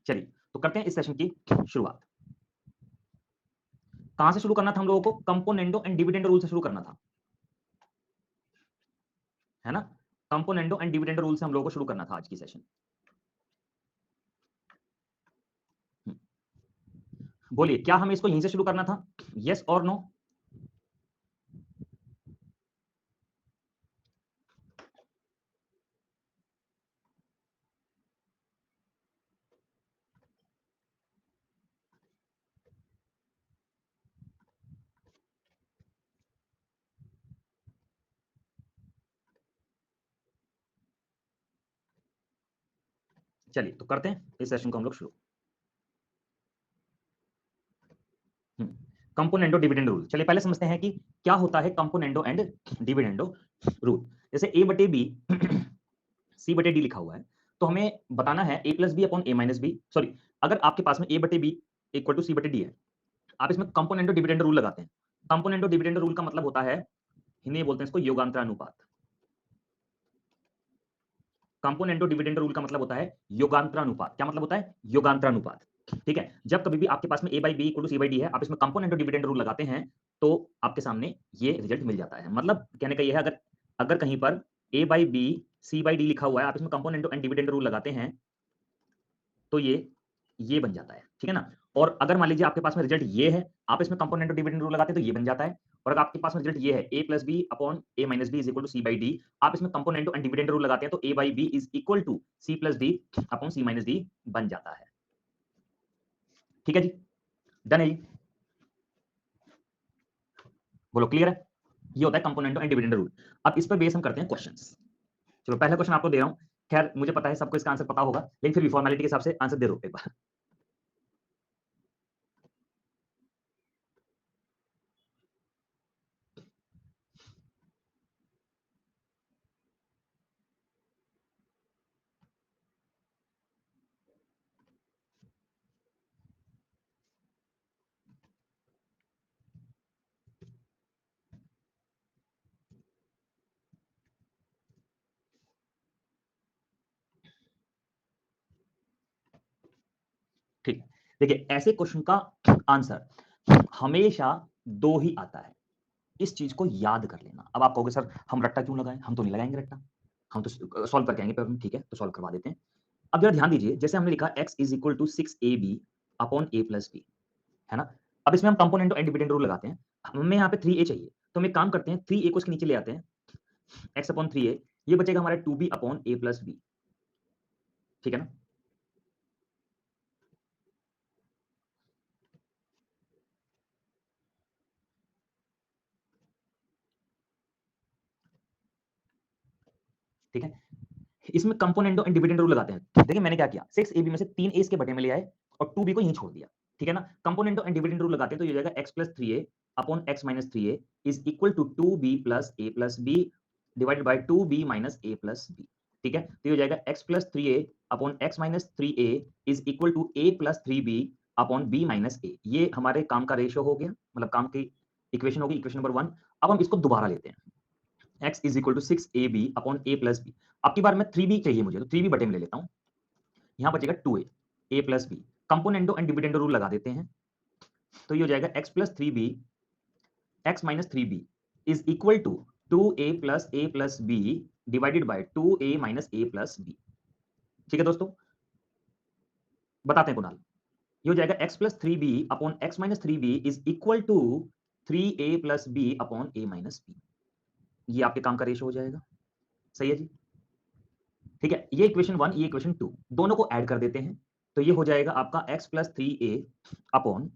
चलिए तो करते हैं इस सेशन की शुरुआत। कहां से शुरू करना था हम लोगों को? कंपोनेंडो एंड डिविडेंड रूल से शुरू करना था, है ना? कंपोनेंडो एंड डिविडेंड रूल से हम लोगों को शुरू करना था आज की सेशन। बोलिए, क्या हमें इसको यहीं से शुरू करना था? यस और नो? चलिए तो करते हैं इस सेशन को हम लोग शुरू। Componendo dividend rule. चलिए पहले समझते हैं कि क्या होता है कंपोनेंडो एंड डिविडेंडो रूल। जैसे ए बटे बी सी बटे डी लिखा हुआ है, तो हमें बताना है ए प्लस बी अपॉन ए माइनस बी। सॉरी, अगर आपके पास में ए बटे बी इक्वल टू सी बटे डी है, आप इसमें कंपोनेंडो डिविडेंड रूल लगाते हैं। कंपोनेंडो डिविडेंड रूल का मतलब होता है, हिंदी में बोलते हैं इसको योगांतरानुपात। कंपोनेंडो डिविडेंड रूल का मतलब होता है योगांतरानुपात। क्या मतलब होता है? योगांतरानुपात। ठीक है, जब कभी भी आपके पास में A by B equal to C by D है, आप इसमें कंपोनेंडो डिविडेंड रूल लगाते हैं तो आपके सामने ये रिजल्ट मिल जाता है। मतलब कहने का ये है, अगर अगर कहीं पर A by B C by D लिखा हुआ है, आप इसमें कंपोनेंडो एंड डिविडेंड रूल लगाते हैं तो ये बन जाता है। ठीक है ना? और अगर मान लीजिए आपके पास में रिजल्ट ये है, आप इसमें कंपोनेंट और डिविडेंड रूल लगाते हैं तो ये बन जाता है। और अगर आपके पास में रिजल्ट ये है, a plus B upon a minus B is equal to C by D, आप इसमें कंपोनेंट एंड डिविडेंड रूल लगाते हैं तो a by B is equal to C plus D upon C minus D बन जाता है। ठीक है जी, डन है जी? बोलो क्लियर है? ये होता है कंपोनेंट एंड डिविडेंड रूल। अब इस पर बेस हम करते हैं क्वेश्चंस। चलो पहला क्वेश्चन आपको दे रहा हूं। खैर मुझे पता है सबको इसका आंसर पता होगा, लेकिन फिर भी फॉर्मेलिटी के हिसाब से आंसर दे दो एक बार। ठीक, देखिए ऐसे क्वेश्चन का आंसर हमेशा दो ही आता है। इस चीज को याद कर लेना। अब आप कहोगे सर हम रट्टा क्यों लगाएं? हम तो नहीं लगाएंगे रट्टा, हम तो सॉल्व करके आएंगे प्रॉब्लम। ठीक है, तो सॉल्व करवा देते हैं। अब जरा ध्यान दीजिए, जैसे हमने लिखा x is equal to 6ab upon a plus B, है ना? अब इसमें हम कंपोनेंट एंड डिविडेंड रूल लगाते हैं। हमें यहाँ पे 3a चाहिए, तो हम एक काम करते हैं, 3a को इसके नीचे ले आते हैं, x अपॉन 3a, ये बचेगा हमारा 2b upon a plus B. ठीक है ना? ठीक है, इसमें कंपोनेंट एंड डिविडेंड रूल लगाते हैं। देखिए मैंने क्या किया, 6ab में से 3a इसके बटे में ले आए और 2b को यहीं छोड़ दिया। ठीक है ना? कंपोनेंट एंड डिविडेंड रूल लगाते हैं तो ये हो जाएगा x plus 3a upon x minus 3a is equal to 2b plus a plus b divided by 2b minus a plus b। ठीक है, तो ये हो जाएगा x plus 3a upon x minus 3a is equal to a plus 3b upon b minus a। ये हमारे काम का रेशियो हो गया, मतलब काम की इक्वेशन होगी, इक्वेशन नंबर 1। अब हम इसको दोबारा लेते हैं, x is equal to 6ab upon a plus b. अब की बार मैं 3b चाहिए मुझे, तो 3b बटे में ले लेता हूं, यहां बचेगा 2a a plus b. Componendo and dividendo rule लगा देते हैं, तो ये हो जाएगा x plus 3b x minus 3b is equal to 2a plus b divided by 2a minus a plus b। ठीक है दोस्तों, बताते हैं कुणाल। ये हो जाएगा x plus 3b upon x minus 3b is equal to 3a plus b upon a minus b। ये आपके काम का रेशो हो जाएगा। सही है जी? ठीक है, ये इक्वेशन 1, ये इक्वेशन 2, दोनों को ऐड कर देते हैं, तो ये हो जाएगा आपका x plus 3a upon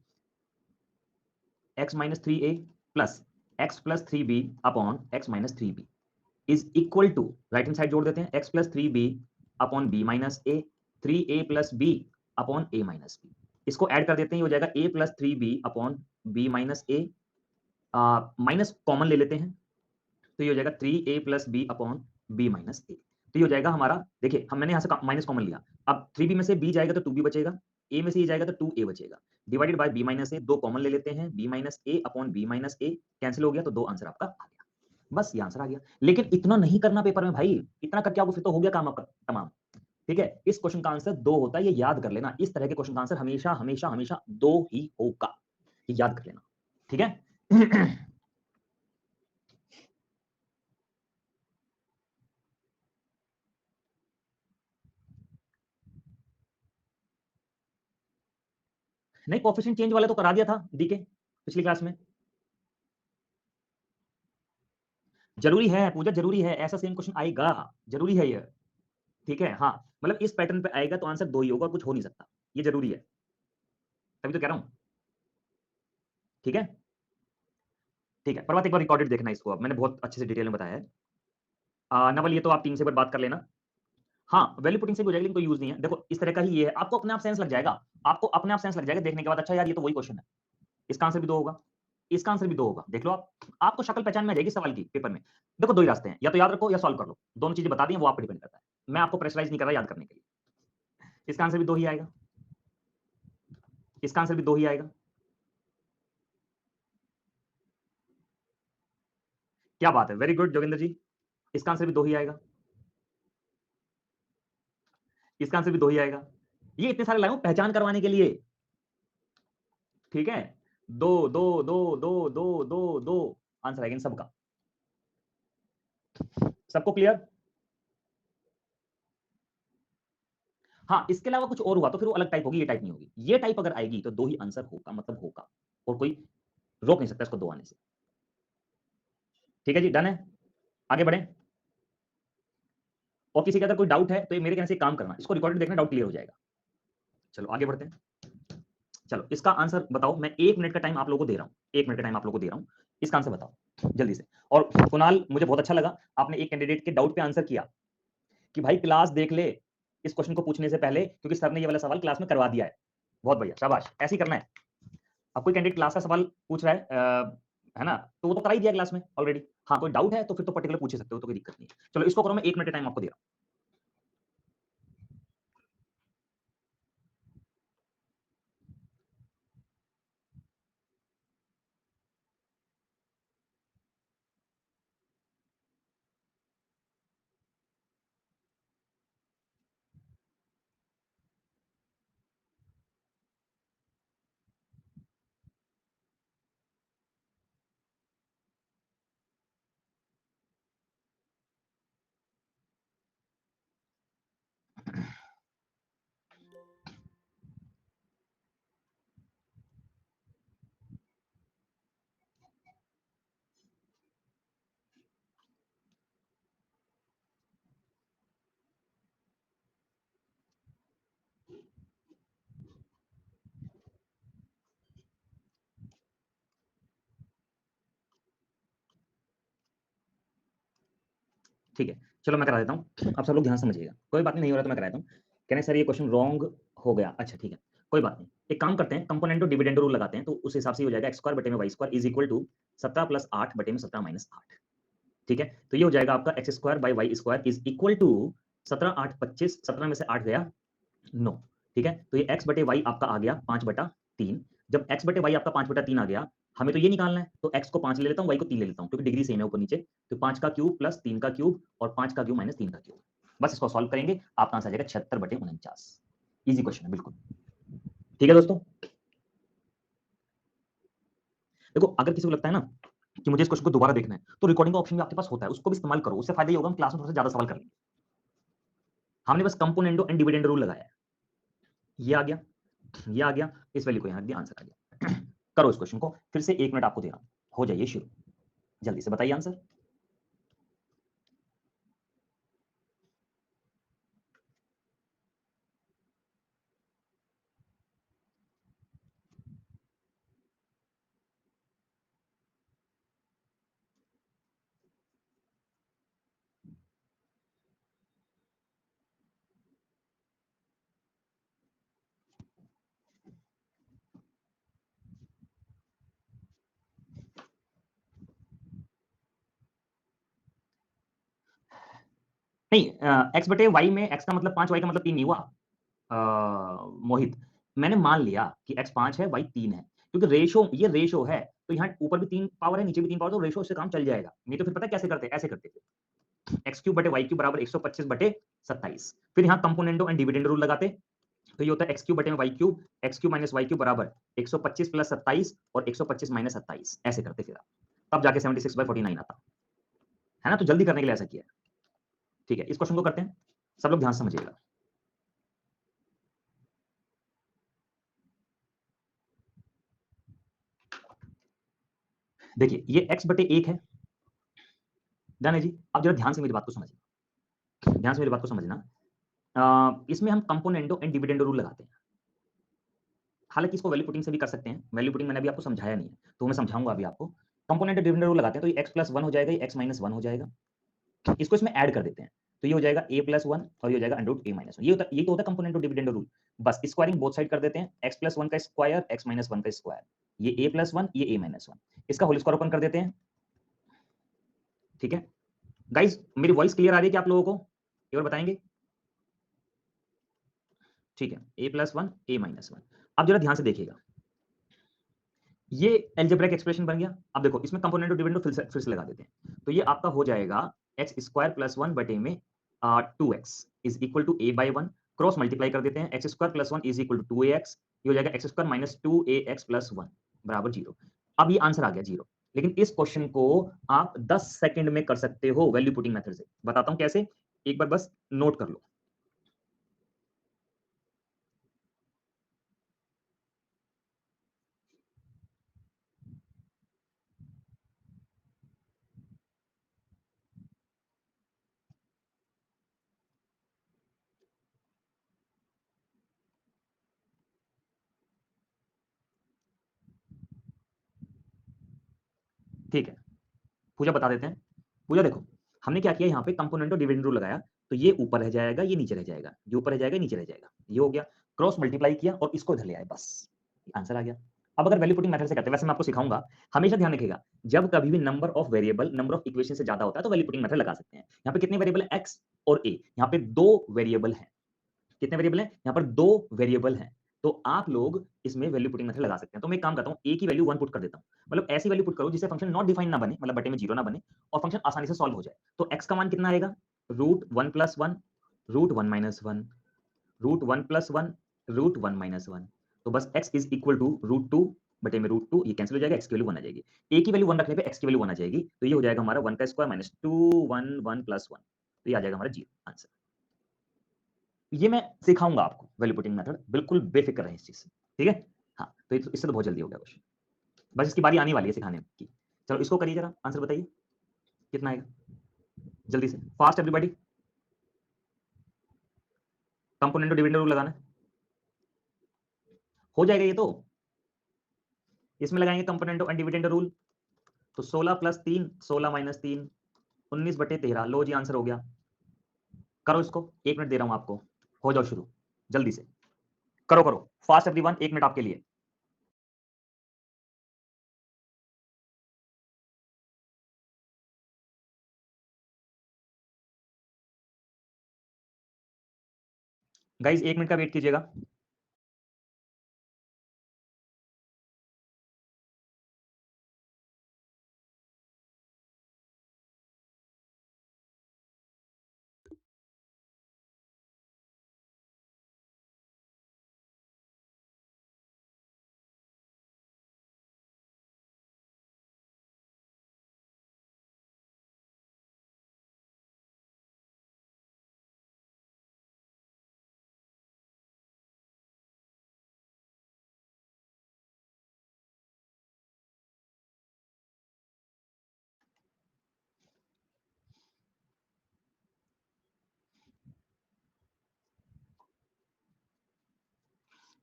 x minus 3a plus x plus 3b upon x minus 3b is equal to, right hand side जोड़ देते हैं, x plus 3b upon b minus a, 3a plus b upon a minus b। इसको add कर देते हैं, ये हो जाएगा a plus 3b upon b minus a, minus common ले लेते हैं, तो ये हो जाएगा 3a plus B upon B minus ए। तो ये हो जाएगा हमारा, देखिए हम मैंने यहाँ से माइनस कॉमन लिया, अब 3b में से b जाएगा तो 2b बचेगा, a में से ये जाएगा तो 2a बचेगा, डिवाइडेड बाय b माइनस ए, दो कॉमन ले लेते हैं, b माइनस ए अपॉन b माइनस ए कैंसिल हो गया, तो दो आंसर आपका आ गया। बस ये आंसर आ गया। लेकिन इतना नहीं करना पेपर में भाई, इतना करके आपको फिर तो हो गया काम आपका तमाम। ठीक है, इस क्वेश्चन का आंसर 2 होता है, ये याद कर लेना। इस तरह के क्वेश्चन का आंसर हमेशा हमेशा हमेशा 2 ही होगा, ये याद कर लेना। ठीक है। नहीं, कोएफिशिएंट चेंज वाले तो करा दिया था डी के पिछली क्लास में। जरूरी है पूजा, जरूरी है, ऐसा सेम क्वेश्चन आएगा, जरूरी है ये। ठीक है, हाँ, मतलब इस पैटर्न पे आएगा तो आंसर 2 ही होगा, कुछ हो नहीं सकता, ये जरूरी है, तभी तो कह रहा हूं। ठीक है, ठीक है, प्रभात एक बार रिकॉर्डेड देखना इसको, अब मैंने बहुत अच्छे से डिटेल में बताया है। नवल ये तो आप टीम से एक बार बात कर लेना। हाँ, वैल्यू पुटिंग से भी हो जाएगी, लेकिन कोई यूज नहीं है। देखो इस तरह का ही ये है, आपको अपने आप सेंस लग जाएगा, आपको अपने आप सेंस लग जाएगा देखने के बाद, अच्छा यार ये तो वही क्वेश्चन है, इसका आंसर भी 2 होगा, इसका आंसर भी 2 होगा, देख लो आप, आपको शक्ल पहचान में आ जाएगी सवाल की पेपर में। देखो 2 ही रास्ते हैं, या तो याद रखो या सॉल्व कर लो, दोनों चीजें बता दी हैं, वो आप पे डिपेंड करता है, मैं आपको प्रेशराइज नहीं कर रहा याद करने के लिए। इसका आंसर भी 2 ही आएगा, इसका आंसर भी 2 ही आएगा। क्या बात है, वेरी गुड जोगिंदर जी, इसका आंसर भी 2 ही आएगा, इसका आंसर भी 2 ही आएगा। ये इतने सारे लाए हूं पहचान करवाने के लिए। ठीक है, 2 2 2 2 2 2 2 आंसर आएगा इन सबका। सबको क्लियर? हाँ, इसके अलावा कुछ और हुआ तो फिर वो अलग टाइप होगी, ये टाइप नहीं होगी। ये टाइप अगर आएगी तो 2 ही आंसर होगा, मतलब होगा, और कोई रोक नहीं सकता इसको 2 आने से। ठीक है जी, डन है, आगे बढ़े। और किसी का अगर कोई डाउट है तो ये मेरे कहने से एक काम करना, इसको रिकॉर्डेड देखना, डाउट क्लियर हो जाएगा। चलो आगे बढ़ते हैं। चलो इसका आंसर बताओ, मैं 1 मिनट का टाइम आप लोगों को दे रहा हूं, 1 मिनट का टाइम आप लोगों को दे रहा हूं, इसका आंसर बताओ जल्दी से। और कुणाल, मुझे बहुत अच्छा लगा आपने एक कैंडिडेट के डाउट पे आंसर किया कि भाई क्लास देख ले इस क्वेश्चन को पूछने से पहले, क्योंकि सर ने ये वाला सवाल क्लास में करवा दिया है। बहुत बढ़िया, शाबाश, ऐसे ही करना है। अब कोई कैंडिडेट क्लास का सवाल पूछ रहा है ना, तो वो तो करा ही दिया क्लास में ऑलरेडी। हाँ, कोई डाउट है तो फिर तो पर्टिकुलर पूछ ही सकते हो, तो कोई दिक्कत नहीं है। चलो इसको करो, मैं 1 मिनट टाइम आपको दे रहा हूं। ठीक है, चलो मैं करा देता हूँ, आप सब लोग ध्यान समझिएगा, कोई बात नहीं हो रहा तो मैं करा देता हूँ। कहने सर ये क्वेश्चन रॉन्ग हो गया, अच्छा ठीक है, कोई बात नहीं, एक काम करते हैं, कंपोनेंटो डिविडेंड रूल लगाते हैं, तो उस हिसाब से हो जाएगा एक्स स्क्वायर बटे में y square is equal to 17 plus 8 बटे में 17 माइनस 8। ठीक है, तो ये हो जाएगा आपका x square by y square is equal to 17 8 25, 17 में से 8 गया 9। ठीक है, तो ये x बटे वाई आपका आ गया 5/3। जब x बटे वाई आपका 5/3 आ गया, हमें तो ये निकालना है, तो x को 5 ले लेता हूँ, y को 3 ले लेता हूँ, क्योंकि डिग्री सेम है ऊपर नीचे। तो 5 का क्यूब प्लस 3 का क्यूब और 5 का क्यूब माइनस 3 का क्यूब, बस इसको सॉल्व करेंगे, आपका आंसर आ जाएगा 76/49। इजी क्वेश्चन है बिल्कुल। ठीक है दोस्तों, देखो अगर किसी को लगता है ना कि मुझे इस क्वेश्चन को दोबारा देखना है, तो रिकॉर्डिंग का ऑप्शन भी आपके पास होता है, उसको भी इस्तेमाल करो, उससे फायदा ये होगा हम क्लास में थोड़ा सा ज्यादा सवाल कर लेंगे। हमने बस कंपोनेंडो एंड डिविडेंड रूल लगाया है, ये आ गया, ये आ गया, इस वैल्यू को यहाँ दिया, आंसर आ गया। करो इस क्वेश्चन को, फिर से 1 मिनट आपको दे रहा हूं, हो जाइए शुरू, जल्दी से बताइए आंसर। नहीं, एक्स बटे वाई में एक्स का मतलब 5, वाई का मतलब 3 नहीं हुआ मोहित। मैंने मान लिया कि एक्स 5 है, वाई 3 है, क्योंकि रेशो, ये रेशो है, तो यहाँ ऊपर भी 3 पावर है, नीचे भी 3 पावर, तो रेशो से काम चल जाएगा। नहीं तो फिर पता है कैसे करते, ऐसे करते थे, एक्स क्यूब बटे वाई क्यूब बराबर 125 बटे 27। फिर यहाँ कंपोनेंटो एंड डिविडेंड रूल लगाते, तो ये होता है एक्स क्यूब बटे y cube, x cube minus y cube बराबर 125 प्लस 27 और 125 माइनस 27, ऐसे करते फिर आप, तब जाके 76/49 आता है ना। तो जल्दी करने के लिए ऐसा किया है। ठीक है, इस क्वेश्चन को करते हैं, सब लोग ध्यान से समझिएगा। देखिए ये x बटे 1 है, डन है जी। अब जरा ध्यान से मेरी बात को समझिए, ध्यान से मेरी बात को समझना। इसमें हम कंपोनेंटो एंड डिविडेंड रूल लगाते हैं। हालांकि इसको वैल्यू पुटिंग से भी कर सकते हैं, वैल्यू पुटिंग मैंने अभी आपको समझाया नहीं है, तो मैं समझाऊंगा अभी आपको। कंपोनेंट डिविडेंड रूल लगाते हैं, तो ये x प्लस 1 हो जाएगा, ये x माइनस 1 हो जाएगा। इसको इसमें ऐड कर देते हैं, तो ये हो जाएगा a प्लस 1 और ये हो जाएगा अंडर रूट a माइनस 1। ये तो होता है कंपोनेंट डिविडेंड रूल। बस स्क्वायरिंग बोथ साइड कर देते हैं, x प्लस 1 का स्क्वायर, x माइनस 1 का स्क्वायर, ये a प्लस 1, ये a माइनस 1, इसका होल स्क्वायर ओपन कर देते हैं। ठीक है गाइज, मेरी वॉइस क्लियर आ रही है कि आप लोगों को? एक बार बताएंगे। ठीक है, a प्लस 1, a माइनस 1। अब जरा ध्यान से देखिएगा, ये एल्जेब्रिक एक्सप्रेशन बन गया। अब देखो इसमें कंपोनेंट और डिविडेंड फिर से लगा देते हैं, तो ये आपका हो जाएगा एक्स स्क्वायर प्लस 1 बटे में 2x is equal to a by 1, cross multiply कर देते हैं, x square plus 1 is equal to 2ax, ये हो जाएगा x square minus 2ax plus 1 बराबर 0। अब ये आंसर आ गया 0। लेकिन इस क्वेश्चन को आप 10 सेकंड में कर सकते हो वैल्यू पुटिंग मेथड से। बताता हूं कैसे, एक बार बस नोट कर लो। ठीक है, पूजा बता देते हैं। पूजा देखो, हमने क्या किया, यहाँ पे कंपोनेंट और डिविडेंड रूल लगाया, तो ये ऊपर रह जाएगा, ये नीचे रह जाएगा, ये ऊपर रह जाएगा, नीचे रह जाएगा, ये हो गया। क्रॉस मल्टीप्लाई किया और इसको इधर ले आए, बस आंसर आ गया। अब अगर वैल्यू पुटिंग मेथड से करते हैं, वैसे मैं आपको सिखाऊंगा, हमेशा ध्यान रखिएगा, जब कभी भी number of variable number of equation से ज्यादा होता है तो वैल्यू पुटिंग मेथड लगा सकते हैं। यहाँ पे कितने वेरिएबल है, एक्स और ए, यहाँ पे 2 वेरिएबल हैं। कितने वेरिएबल हैं, यहाँ पर 2 वेरिएबल हैं, तो आप लोग इसमें वैल्यू पुटिंग मेथड लगा सकते हैं। तो मैं एक काम करता हूँ, ए की वैल्यू 1 पुट कर देता हूँ, मतलब ऐसी वैल्यू पुट करो जिससे फंक्शन नॉट डिफाइन ना बने, मतलब बटे में 0 ना बने, और फंक्शन आसानी से सॉल्व हो जाए। तो x का मान कितना आएगा, root 1 plus 1, root 1 minus 1, root 1 plus 1, root 1 minus 1। तो बस x is equal to root 2 बटे में रूट 2, ये कैंसिल हो जाएगा, x की वैल्यू 1 आ जाएगी। a की वैल्यू 1 रखने पे x की वैल्यू 1 आ जाएगी, तो ये हो जाएगा हमारा 1 का स्क्वायर माइनस 2, 1 1 प्लस 1, तो ये आ जाएगा हमारा 0 आंसर। ये मैं सिखाऊंगा आपको वैल्यू पुटिंग मेथड, बिल्कुल बेफिक्र रहे इस चीज से। ठीक है, हाँ तो इससे तो बहुत जल्दी हो गया क्वेश्चन, बस इसकी बारी आने वाली है सिखाने की। चलो इसको करिए जरा, आंसर बताइए कितना आएगा, जल्दी से, फास्ट एवरीबॉडी। कंपोनेंट और डिविडेंड रूल लगाना है, हो जाएगा ये तो। इसमें लगाएंगे कंपोनेंट एंड डिविडेंड रूल, तो 16 प्लस 3, 16 माइनस 3, 19 बटे 13, लो जी आंसर हो गया। करो इसको, 1 मिनट दे रहा हूं आपको, हो जाओ शुरू, जल्दी से करो करो, फास्ट एवरीवन, 1 मिनट आपके लिए। गाइज 1 मिनट का वेट कीजिएगा।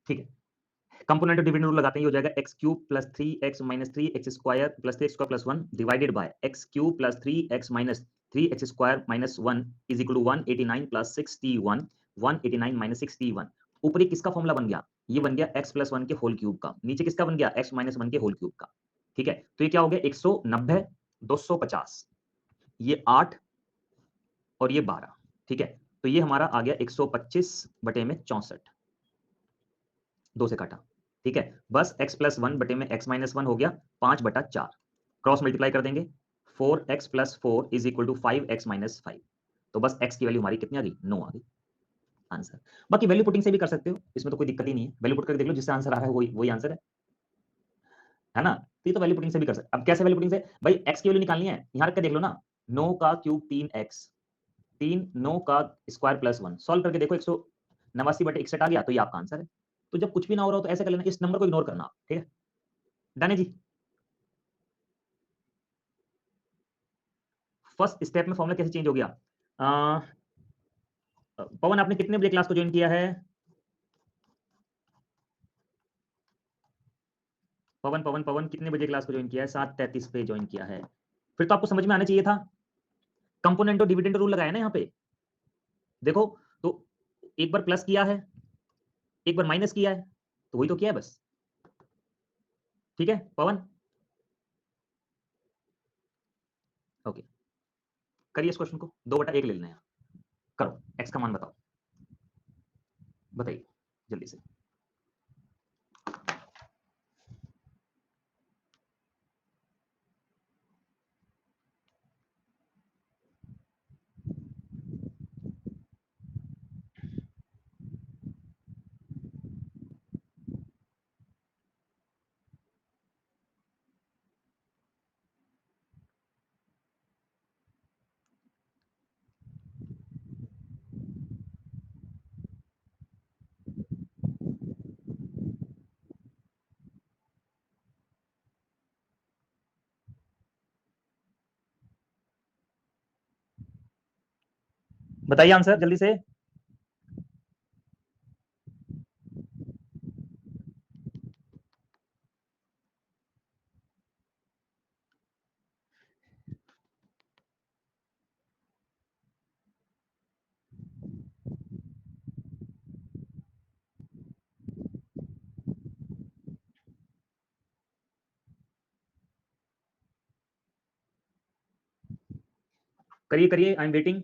ठीक है, कंपोनेंट और डिविडेंड रूल लगाते हैं, ये हो जाएगा x cube plus 3x minus 3x square plus 3x square plus 1 divided by x cube plus 3x minus 3x square minus 1 is equal to 189 plus 61, 189 minus 61। ऊपर ये किसका फॉर्मूला बन गया, ये बन गया x प्लस 1 के होल क्यूब का, नीचे किसका बन गया, x माइनस 1 के होल क्यूब का। ठीक है, तो ये क्या हो गया, 190, 250, ये 8 और ये 12। ठीक है, तो ये हमारा आ गया 125 बटे में 64, 2 से काटा। ठीक है, बस x प्लस 1 बटे में x माइनस 1 हो गया 5 बटा 4, क्रॉस मल्टीप्लाई कर देंगे, 4x plus 4 is equal to 5x minus 5। तो बस x की वैल्यू हमारी कितनी आ गई? 9 आ गई आंसर। बाकी वैल्यू पुटिंग से भी कर सकते हो, इसमें तो कोई दिक्कत ही नहीं है। वैल्यू पुट करके देख लो, जिससे आंसर आ रहा है वही आंसर है ना? तो ये तो वैल्यू पुटिंग से भी कर सकते। अब कैसे वैल्यू पुटिंग से? भाई x की वैल्यू निकालनी है, यहां रख के देख लो ना। 9 का क्यूब 3x, 3 9 का स्क्वायर प्लस 1, सॉल्व करके देखो 189/61 आ गया, तो ये आपका आंसर है। तो जब कुछ भी ना हो रहा हो तो ऐसे कर लेना, इस नंबर को इग्नोर करना, ठीक है? डन है जी। फर्स्ट स्टेप में फॉर्मूला कैसे चेंज हो गया? पवन, आपने कितने बजे क्लास को ज्वाइन किया है? पवन पवन पवन कितने बजे क्लास को ज्वाइन किया है? 7:33 पे ज्वाइन किया है। फिर तो आपको समझ में आना चाहिए था। कंपोनेंट और डिविडेंड रूल लगाया ना यहाँ पे, देखो। तो एक बार प्लस किया है, एक बार माइनस किया है, तो वही तो किया है बस। ठीक है पवन, ओके। करिए इस क्वेश्चन को, 2/1 ले लेना है। करो, एक्स का मान बताओ, बताइए जल्दी से। बताइए आंसर जल्दी से। करिए करिए, आई एम वेटिंग।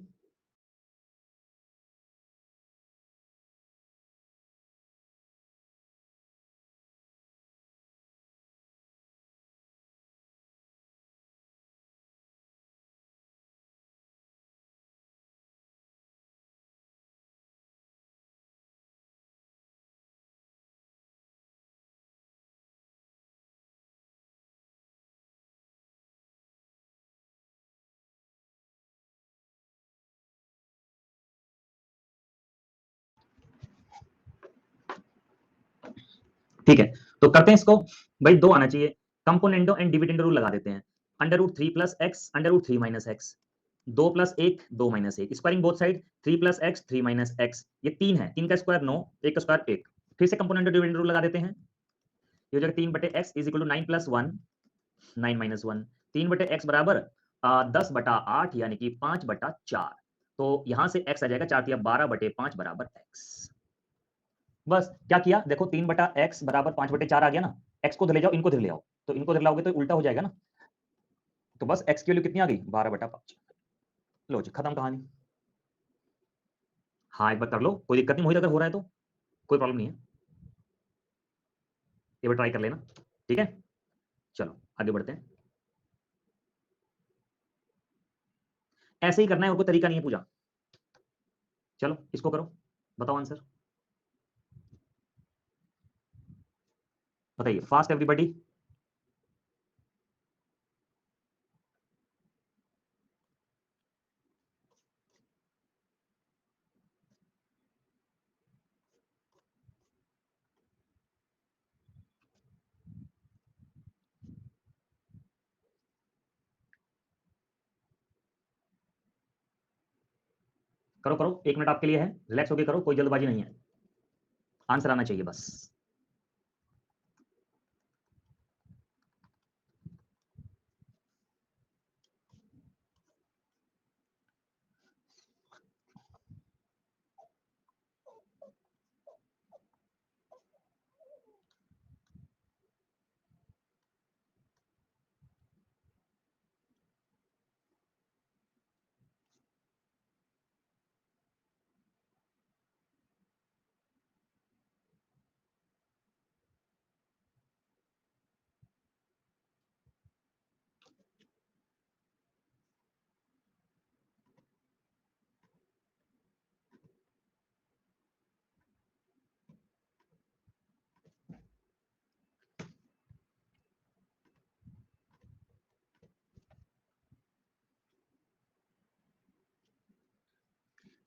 ठीक है, तो करते हैं इसको। भाई दो आना चाहिए, कंपोनेंडो एंड डिविडेंड रूल लगा देते हैं। √3 plus x, √3 minus x, 2 + 1 2 - 1, squaring both side, 3 + x 3 - x, ये 3 है, 3 का स्क्वायर 9, 1 का स्क्वायर 1। फिर से कंपोनेंडो डिविडेंड रूल लगा देते हैं। ये हो जाएगा 3/x is equal to 9 + 1 9 - 1, 3/x बराबर 10/8 यानी कि 5/4। तो यहां से x आ जाएगा 4 × 12/5 बराबर x। बस क्या किया देखो, 3/x बराबर 5/4 आ गया ना। x को इधर ले जाओ, इनको इधर ले आओ, तो इनको इधर लाओगे तो उल्टा हो जाएगा ना। तो बस x की वैल्यू कितनी आ गई? 12/5। लो जी, खत्म कहानी। हाँ एक बार कर लो, कोई दिक्कत नहीं, मोहित अगर हो रहा है तो कोई प्रॉब्लम नहीं है, एक बार ट्राई कर लेना। ठीक है, चलो आगे बढ़ते हैं। ऐसे ही करना है और कोई तरीका नहीं है पूजा। चलो इसको करो, बताओ आंसर, बताइए फास्ट एवरीबॉडी। करो करो, 1 मिनट आपके लिए है, रिलैक्स होकर करो, कोई जल्दबाजी नहीं है, आंसर आना चाहिए बस।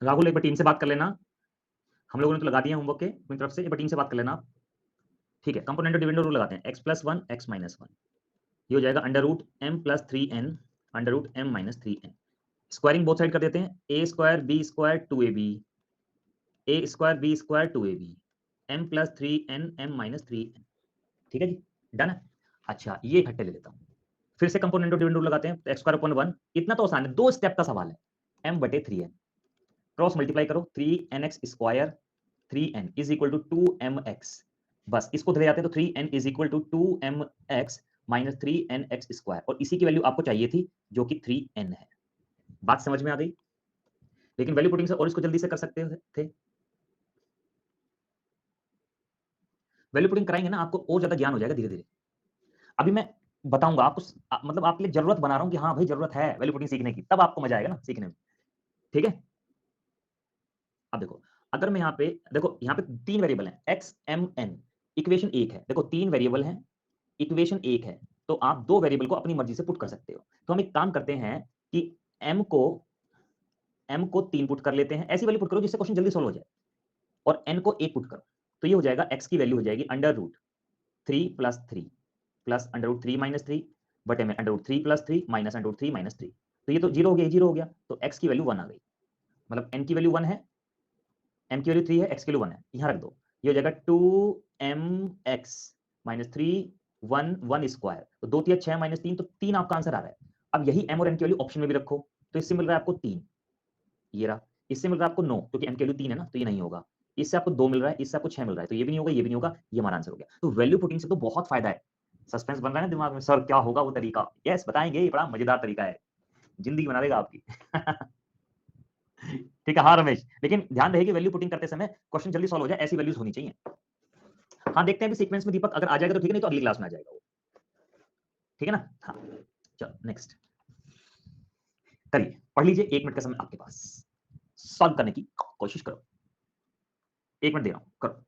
राहुल एक बार टीम से बात कर लेना, हम लोगों ने तो लगा दिया होमवर्क के अपनी तरफ से, एक बार टीम से बात कर लेना आप। ठीक है, कंपोनेंट और डिविडेंड रूल लगाते हैं, x + 1 x - 1, ये हो जाएगा √m + 3n √m - 3n। Squaring both side कर देते हैं, a² b² 2ab a² b² 2ab m + 3n m - 3n। ठीक है जी, डन है। अच्छा, ये इकट्ठे ले लेता हूं, फिर से कंपोनेंट और डिविडेंड रूल लगाते हैं, x² 1, इतना तो आसान है, 2 स्टेप का सवाल है, m/3n, क्रॉस मल्टीप्लाई करो, 3nx² 3n = 2mx, बस इसको धरे जाते हैं तो 3n = 2mx - 3nx², और इसी की वैल्यू आपको चाहिए थी जो कि 3n है। बात समझ में आ गई? लेकिन वैल्यू पुटिंग से और इसको जल्दी से कर सकते थे। वैल्यू पुटिंग कराएंगे ना, आपको और ज्यादा ज्ञान हो जाएगा धीरे धीरे। अभी मैं बताऊंगा आपको, मतलब आपके लिए जरूरत बना रहा हूं कि हाँ भाई जरूरत है वैल्यू पुटिंग सीखने की, तब आपको मजा आएगा ना सीखने में। ठीक है, अब देखो, अगर मैं यहाँ पे देखो, यहाँ पे 3 वेरिएबल हैं, x m n, इक्वेशन 1 है, देखो 3 वेरिएबल हैं, इक्वेशन 1 है, तो आप 2 वेरिएबल को अपनी मर्जी से पुट कर सकते हो। तो हम एक काम करते हैं कि m को 3 पुट कर लेते हैं, ऐसी वैल्यू पुट करो जिससे क्वेश्चन जल्दी सॉल्व हो जाए, और n को 1 पुट करो, तो ये हो जाएगा x की वैल्यू हो जाएगी √3 + 3 प्लस √3 - 3 बटे में √3 + 3 माइनस √3 - 3, तो ये तो 0 हो गया, 0 हो गया, तो x की वैल्यू 1 आ गई, मतलब n की वैल्यू 1 है, m की वैल्यू 3 है, x की वैल्यू 1 है, यहाँ रख दो, ये हो जाएगा 2mx - 3 1 1², तो 2 3 6 - 3, तो 3 आपका आंसर आ रहा है। अब यही m और n की वैल्यू ऑप्शन में भी रखो, तो इससे मिल रहा है आपको 3, ये रहा, इससे मिल रहा है आपको 9, क्योंकि m की वैल्यू 3 है ना, तो ये नहीं होगा, इससे आपको 2 मिल रहा है, इससे आपको 6 मिल रहा है, तो ये भी नहीं होगा, ये भी नहीं होगा, ये हमारा आंसर हो गया। तो वैल्यू पुटिंग से तो बहुत फायदा है। सस्पेंस बन रहा है ना दिमाग में, सर क्या होगा वो तरीका? यस बताएंगे, ये बड़ा मजेदार तरीका है, जिंदगी बना देगा आपकी। ठीक है, हाँ रमेश, लेकिन ध्यान रहे कि वैल्यू पुटिंग करते समय क्वेश्चन जल्दी सॉल्व हो जाए, ऐसी वैल्यूज होनी चाहिए। हाँ देखते हैं भी सीक्वेंस में दीपक, अगर आ जाएगा तो ठीक है, नहीं तो अगली क्लास में आ जाएगा वो, ठीक है ना। हाँ चलो नेक्स्ट करिए, पढ़ लीजिए, 1 मिनट का समय आपके पास, सॉल्व करने की कोशिश करो, 1 मिनट दे रहा हूं, करो।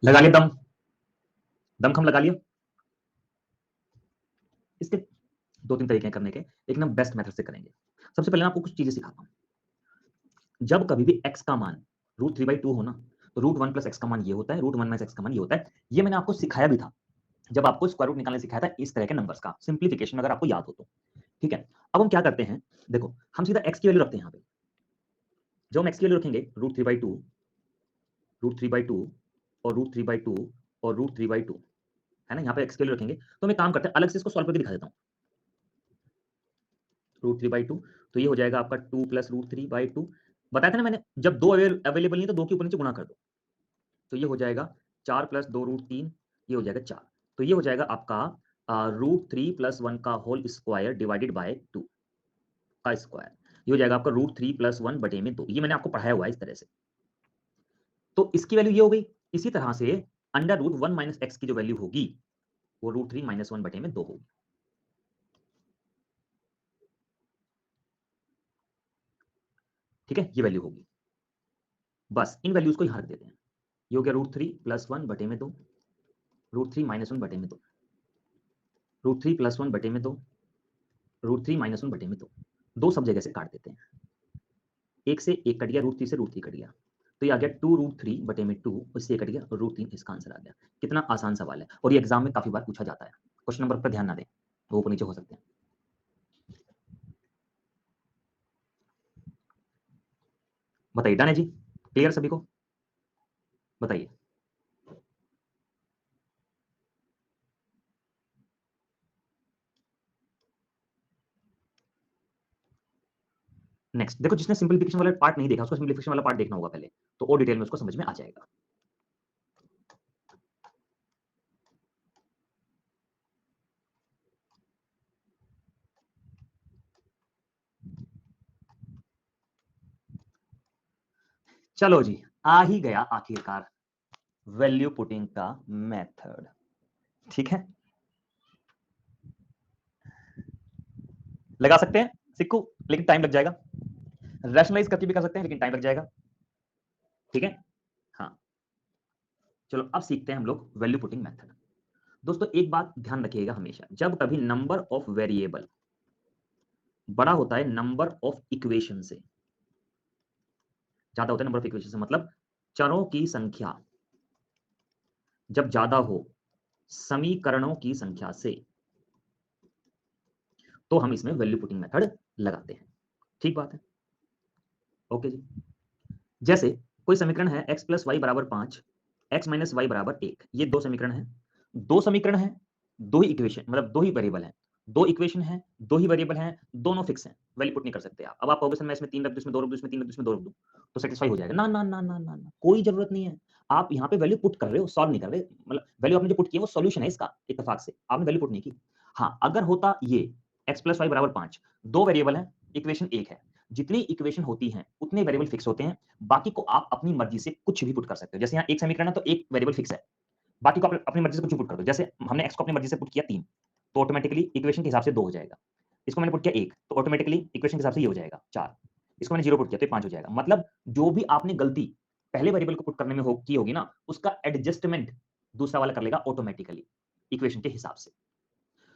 लगा लिया दम, दमखम लगा लिया। इसके 2 3 तरीके हैं करने के, लेकिन हम बेस्ट मेथड से करेंगे। सबसे पहले मैं आपको कुछ चीजें सिखाता हूं। जब कभी भी x का मान √3/2 हो ना, तो √1 + x का मान ये होता है, √1 - x का मान ये होता है। ये मैंने आपको सिखाया भी था जब आपको स्क्वायर रूट निकालने सिखाया था, इस तरह के नंबर्स का सिंप्लीफिकेशन, अगर आपको याद हो तो। ठीक है, अब हम क्या करते हैं, देखो हम सीधा x की वैल्यू रखते हैं यहाँ पे। जब हम x की वैल्यू रखेंगे √3/2 √3/2 और √3/2 और √3/2, है ना, यहाँ पे x की वैल्यू रखेंगे, तो हम एक काम करते हैं, अलग से इसको सॉल्व करके दिखा देता हूँ। √3/2, तो ये हो जाएगा आपका 2 + √3/2, बताया था ना मैंने, जब 2 अवेलेबल नहीं तो 2 के ऊपर नीचे गुणा कर दो, तो ये हो जाएगा 4 + 2 √3, ये हो जाएगा 4, तो ये हो जाएगा आपका √3 + 1 का होल स्क्वायर डिवाइडेड बाय 2 का स्क्वायर, ये हो जाएगा आपका √3 + 1 बटे में 2, ये मैंने आपको पढ़ाया हुआ है इस तरह से। तो इसकी वैल्यू ये हो गई। इसी तरह से √1 - x की जो वैल्यू होगी वो √3 - 1 बटे में 2 होगी। ठीक है, ये वैल्यू होगी, बस इन वैल्यूज को यहां रख देते हैं। ये हो गया √3 + 1 बटे में 2, √3 - 1 बटे में 2, √3 + 1 बटे में 2, √3 - 1 बटे में 2, 2 सब जगह से काट देते हैं, एक से एक कट गया, √3 से √3 कट गया, तो ये आ गया 2√3 बटे में 2, इससे कट गया √3, इसका आंसर आ गया। कितना आसान सवाल है, और ये एग्जाम में काफी बार पूछा जाता है। क्वेश्चन नंबर पर ध्यान ना दें, वो ऊपर नीचे हो सकते हैं। बताइए, डन है जी? क्लियर सभी को? बताइए। नेक्स्ट देखो, जिसने सिंपलीफिकेशन वाला पार्ट नहीं देखा उसको सिंपलीफिकेशन वाला पार्ट देखना होगा पहले, तो और डिटेल में उसको समझ में आ जाएगा। चलो जी, आ ही गया आखिरकार वैल्यू पुटिंग का मेथड। ठीक है, लगा सकते हैं सिक्कू, लेकिन टाइम लग जाएगा। रैशनलाइज करके भी कर सकते हैं, लेकिन टाइम लग जाएगा। ठीक है, हाँ। चलो अब सीखते हैं हम लोग वैल्यू पुटिंग मेथड। दोस्तों एक बात ध्यान रखिएगा, हमेशा जब कभी नंबर ऑफ वेरिएबल बड़ा होता है नंबर ऑफ इक्वेशन से, ज्यादा होता है नंबर ऑफ इक्वेशन से, मतलब चरों की संख्या जब ज्यादा हो समीकरणों की संख्या से, तो हम इसमें वैल्यू पुटिंग मेथड लगाते हैं। ठीक बात है, ओके जी। जैसे कोई समीकरण है x प्लस वाई बराबर 5, x माइनस वाई बराबर 1, ये दो समीकरण है। दो समीकरण है, दो ही इक्वेशन, मतलब दो ही वेरिएबल है। दो इक्वेशन है, दो ही वेरिएबल हैं, दोनों फिक्स हैं, वैल्यू पुट नहीं कर सकते आप। अब आप कहोगे सर मैं इसमें 3 रख दूं, इसमें 2 रख दूं, इसमें 3 रख दूं, इसमें 2 रख दूं, तो सेटिस्फाई हो जाएगा? ना ना ना ना ना ना, कोई जरूरत नहीं है। आप यहाँ पे वैल्यू पुट कर रहे हो, सॉल्व नहीं कर रहे। मतलब वैल्यू आपने जो पुट की है वो सॉल्यूशन है इसका, इत्तेफाक से आपने वैल्यू पुट नहीं की। हाँ, अगर होता ये x प्लस वाई बराबर 5, दो वेरिएबल है, इक्वेशन एक है, जितनी इक्वेशन होती हैं उतने वेरिएबल फिक्स होते हैं, बाकी को आप अपनी मर्जी से कुछ भी पुट कर सकते हो। जैसे यहाँ एक समीकरण है तो एक वेरिएबल फिक्स है, बाकी को अपनी मर्जी से कुछ भी पुट कर दो। जैसे हमने x को अपनी मर्जी से पुट किया 3, तो ऑटोमेटिकली इक्वेशन के हिसाब से 2 हो जाएगा। इसको मैंने पुट किया 1, तो ऑटोमेटिकली इक्वेशन के हिसाब से ये हो जाएगा 4। इसको मैंने 0 पुट किया तो ये 5 हो जाएगा। मतलब जो भी आपने गलती पहले वेरिएबल को पुट करने में की होगी ना, उसका एडजस्टमेंट दूसरा वाला कर लेगा ऑटोमेटिकली इक्वेशन के हिसाब से।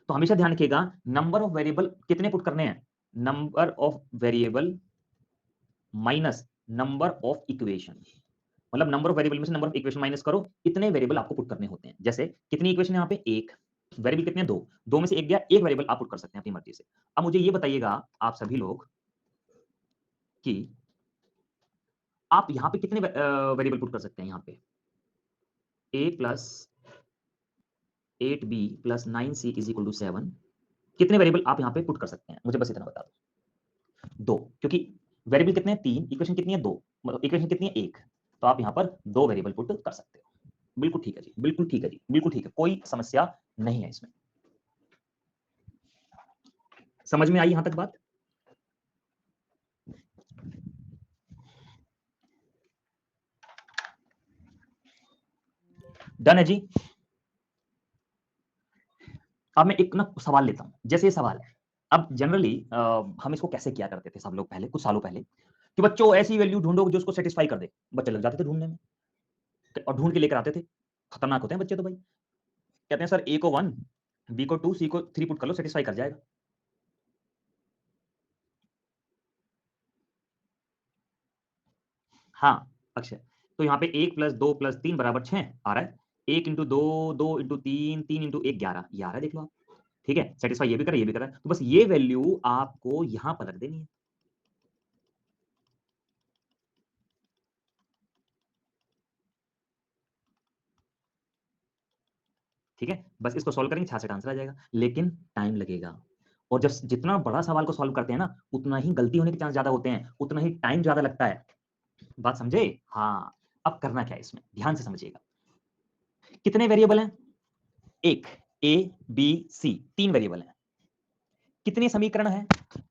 तो हमेशा ध्यान रखिएगा, नंबर ऑफ वेरिएबल कितने पुट करने हैं? Number of variable minus number of equation, मतलब नंबर ऑफ वेरिएबल में से नंबर ऑफ इक्वेशन माइनस करो, इतने वेरिएबल आपको पुट करने होते हैं। जैसे कितनी इक्वेशन यहाँ पे? एक। वेरिएबल कितने? दो। दो में से एक गया, एक वेरिएबल आप पुट कर सकते हैं अपनी मर्जी से। अब मुझे ये बताइएगा आप सभी लोग कि आप यहाँ पे कितने वेरिएबल पुट कर सकते हैं? यहाँ पे a plus 8b plus 9c is equal to 7, कितने वेरिएबल आप यहाँ पे पुट कर सकते हैं? मुझे बस इतना बता दो। दो, क्योंकि वेरिएबल कितने हैं? 3, इक्वेशन कितनी है? 2, मतलब इक्वेशन कितनी है? 1, तो आप यहाँ पर दो वेरिएबल पुट कर सकते हो। बिल्कुल ठीक है जी, बिल्कुल ठीक है जी, बिल्कुल ठीक है, कोई समस्या नहीं है इसमें। समझ में आई यहां तक बात? डन है जी। अब मैं एक ना सवाल लेता हूं, जैसे ये सवाल है। अब जनरली हम इसको कैसे किया करते थे सब लोग पहले, कुछ सालों पहले, कि बच्चों ऐसी वैल्यू ढूंढो जो उसको सेटिस्फाई कर दे। बच्चे लग जाते थे ढूंढने में और ढूंढ के लेकर आते थे। खतरनाक होते हैं बच्चे तो भाई। कहते हैं सर ए को 1, बी को 2, सी को 3 पुट कर लो, सेटिस्फाई कर जाएगा। हाँ अक्षय, तो यहाँ पे 1 प्लस 2 प्लस 3 बराबर 6 आ रहा है। 1 इंटू 2, 2 इंटू 3, 3 इंटू 1, 11, ये आ रहा है, देख लो आप। ठीक है, सेटिस्फाई ये भी कर रहा है, ये भी कर रहा है, तो बस ये वैल्यू आपको यहां पर रख देनी है। ठीक है, बस इसको सॉल्व करेंगे, 66 आंसर आ जाएगा, लेकिन टाइम लगेगा। और जब जितना बड़ा सवाल को सॉल्व करते हैं ना, उतना ही गलती होने के चांस ज्यादा होते हैं, उतना ही टाइम ज्यादा लगता है। बात समझे? हाँ। अब करना क्या है इसमें, ध्यान से समझिएगा। कितने वेरिएबल हैं? एक, ए बी सी, तीन वेरिएबल हैं। कितने समीकरण हैं?